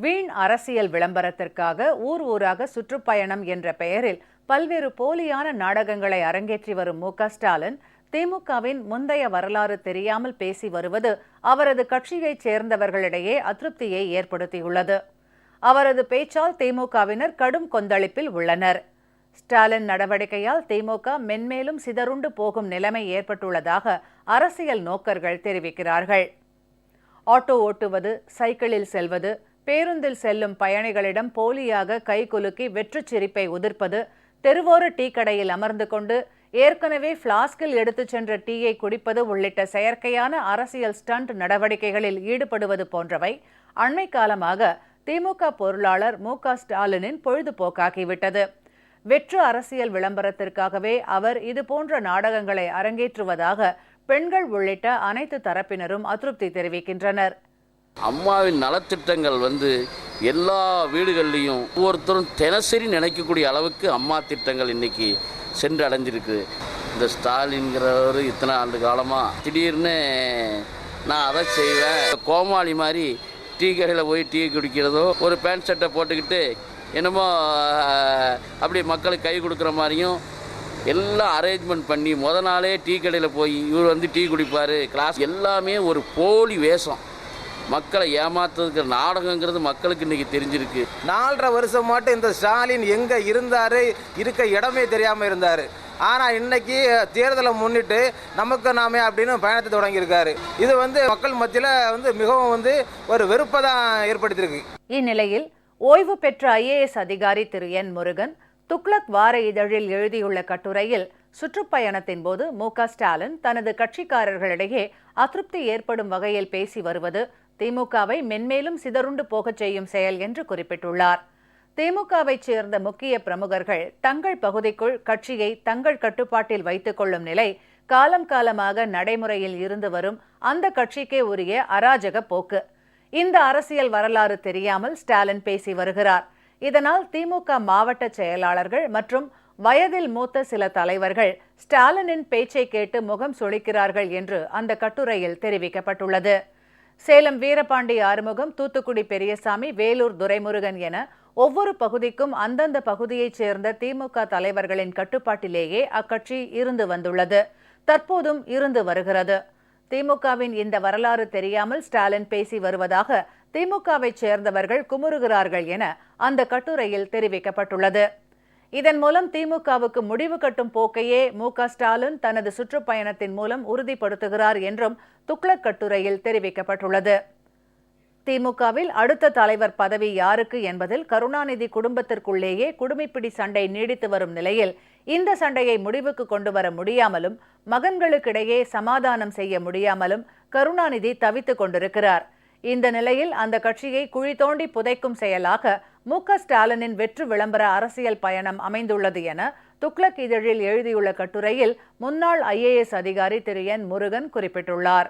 வீண் அரசியல் விளம்பரத்திற்காக ஊர் ஊராக சுற்றுப்பயணம் என்ற பெயரில் பல்வேறு போலியான நாடகங்களை அரங்கேற்றி வரும் மு.க.ஸ்டாலின் திமுகவின் முந்தைய வரலாறு தெரியாமல் பேசி வருவது அவரது கட்சியைச் சேர்ந்தவர்களிடையே அதிருப்தியை ஏற்படுத்தியுள்ளது. அவரது பேச்சால் திமுகவினர் கடும் கொந்தளிப்பில் உள்ளனர். ஸ்டாலின் நடவடிக்கையால் திமுக மென்மேலும் சிதறுண்டு போகும் நிலைமை ஏற்பட்டுள்ளதாக அரசியல் நோக்கர்கள் தெரிவிக்கிறார்கள். ஆட்டோ ஓட்டுவது, சைக்கிளில் செல்வது, பேருந்தில் செல்லும் பயணிகளிடம் போலியாக கைகுலுக்கி வெற்றுச் சிரிப்பை உதிர்ப்பது, தெருவோர டீ கடையில் அமர்ந்து கொண்டு ஏற்கனவே பிளாஸ்கில் எடுத்துச் சென்ற டீயை குடிப்பது உள்ளிட்ட செயற்கையான அரசியல் ஸ்டண்ட் நடவடிக்கைகளில் ஈடுபடுவது போன்றவை அண்மை காலமாக திமுக பொருளாளர் மு.க.ஸ்டாலினின் பொழுதுபோக்காகிவிட்டது. வெற்று அரசியல் விளம்பரத்திற்காகவே அவர் இதுபோன்ற நாடகங்களை அரங்கேற்றுவதாக பெண்கள் உள்ளிட்ட அனைத்து தரப்பினரும் அதிருப்தி தெரிவிக்கின்றனர். அம்மாவின் நலத்திட்டங்கள் எல்லா வீடுகள்லையும் ஒவ்வொருத்தரும் தினசரி நினைக்கக்கூடிய அளவுக்கு அம்மா திட்டங்கள் இன்னைக்கு சென்று அடைஞ்சிருக்கு. இந்த ஸ்டாலின்கிறவர் இத்தனை ஆண்டு காலமாக திடீர்னு நான் அதை செய்வேன், கோமாளி மாதிரி டீ கடையில் போய் டீ குடிக்கிறதோ, ஒரு பேண்ட் ஷர்ட்டை போட்டுக்கிட்டு என்னமோ அப்படி மக்களுக்கு கை கொடுக்குற மாதிரியும் எல்லாம் அரேஞ்ச்மெண்ட் பண்ணி நாளே டீ கடையில் போய் இவர் டீ குடிப்பார் கிளாஸ், எல்லாமே ஒரு போலி வேஷம். மக்களை ஏமாத்துறதுக்கு நாடகங்கிறது மக்களுக்கு இன்னைக்கு தெரிஞ்சிருக்கு. 4.5 வருஷம் மட்டும் இந்த ஸ்டாலின் எங்கே இருந்தார், இருக்க இடமே தெரியாமல் இருந்தார். ஆனால் இன்னைக்கு தேர்தலை முன்னிட்டு நமக்கு நாமே அப்படின்னு பயணத்தை தொடங்கியிருக்காரு. இது மக்கள் மத்தியில் மிகவும் ஒரு வெறுப்பை தான் ஏற்படுத்தியிருக்கு. இந்நிலையில் ஓய்வு பெற்ற IAS அதிகாரி திரு என். முருகன் துக்ளக் வார இதழில் எழுதியுள்ள கட்டுரையில் சுற்றுப்பயணத்தின் போது மு.க.ஸ்டாலின் தனது கட்சிக்காரர்களிடையே அதிருப்தி ஏற்படும் வகையில் பேசி வருவது திமுகவை மென்மேலும் சிதறுண்டு போகச் செய்யும் செயல் என்று குறிப்பிட்டுள்ளார். திமுகவைச் சேர்ந்த முக்கிய பிரமுகர்கள் தங்கள் பகுதிக்குள் கட்சியை தங்கள் கட்டுப்பாட்டில் வைத்துக் கொள்ளும் நிலை காலம் காலமாக நடைமுறையில் இருந்து வரும் அந்த கட்சிக்கே உரிய அராஜக போக்கு. இந்த அரசியல் வரலாறு தெரியாமல் ஸ்டாலின் பேசி வருகிறார். இதனால் திமுக மாவட்ட செயலாளர்கள் மற்றும் வயதில் மூத்த சில தலைவர்கள் ஸ்டாலினின் பேச்சை கேட்டு முகம் சுளிக்கிறார்கள் என்று அந்த கட்டுரையில் தெரிவிக்கப்பட்டுள்ளது. சேலம் வீரபாண்டி ஆறுமுகம், தூத்துக்குடி பெரியசாமி, வேலூர் துரைமுருகன் என ஒவ்வொரு பகுதிக்கும் அந்தந்த பகுதியைச் சேர்ந்த திமுக தலைவர்களின் கட்டுப்பாட்டிலேயே அக்கட்சி இருந்து வந்துள்ளது, தற்போதும் இருந்து வருகிறது. திமுகவின் இந்த வரலாறு தெரியாமல் ஸ்டாலின் பேசி வருவதாக திமுகவைச் சேர்ந்தவர்கள் குமுறுகிறார்கள் என அந்த கட்டுரையில் தெரிவிக்கப்பட்டுள்ளது. இதன் மூலம் திமுகவுக்கு முடிவு கட்டும் போக்கையே மு.க.ஸ்டாலின் தனது சுற்றுப்பயணத்தின் மூலம் உறுதிப்படுத்துகிறார் என்றும் துக்ளக் கட்டுரையில் தெரிவிக்கப்பட்டுள்ளது. திமுகவில் அடுத்த தலைவர் பதவி யாருக்கு என்பதில் கருணாநிதி குடும்பத்திற்குள்ளேயே குடுமிப்பிடி சண்டை நீடித்து வரும் நிலையில் இந்த சண்டையை முடிவுக்கு கொண்டு வர முடியாமலும் மகன்களுக்கிடையே சமாதானம் செய்ய முடியாமலும் கருணாநிதி தவித்துக் கொண்டிருக்கிறார். இந்த நிலையில் அந்த கட்சியை குழி தோண்டி புதைக்கும் செயலாக மு.க.ஸ்டாலினின் வெற்று விளம்பர அரசியல் பயணம் அமைந்துள்ளது என துக்ளக் இதழில் எழுதியுள்ள கட்டுரையில் முன்னாள் IAS அதிகாரி திரு என். முருகன் குறிப்பிட்டுள்ளார்.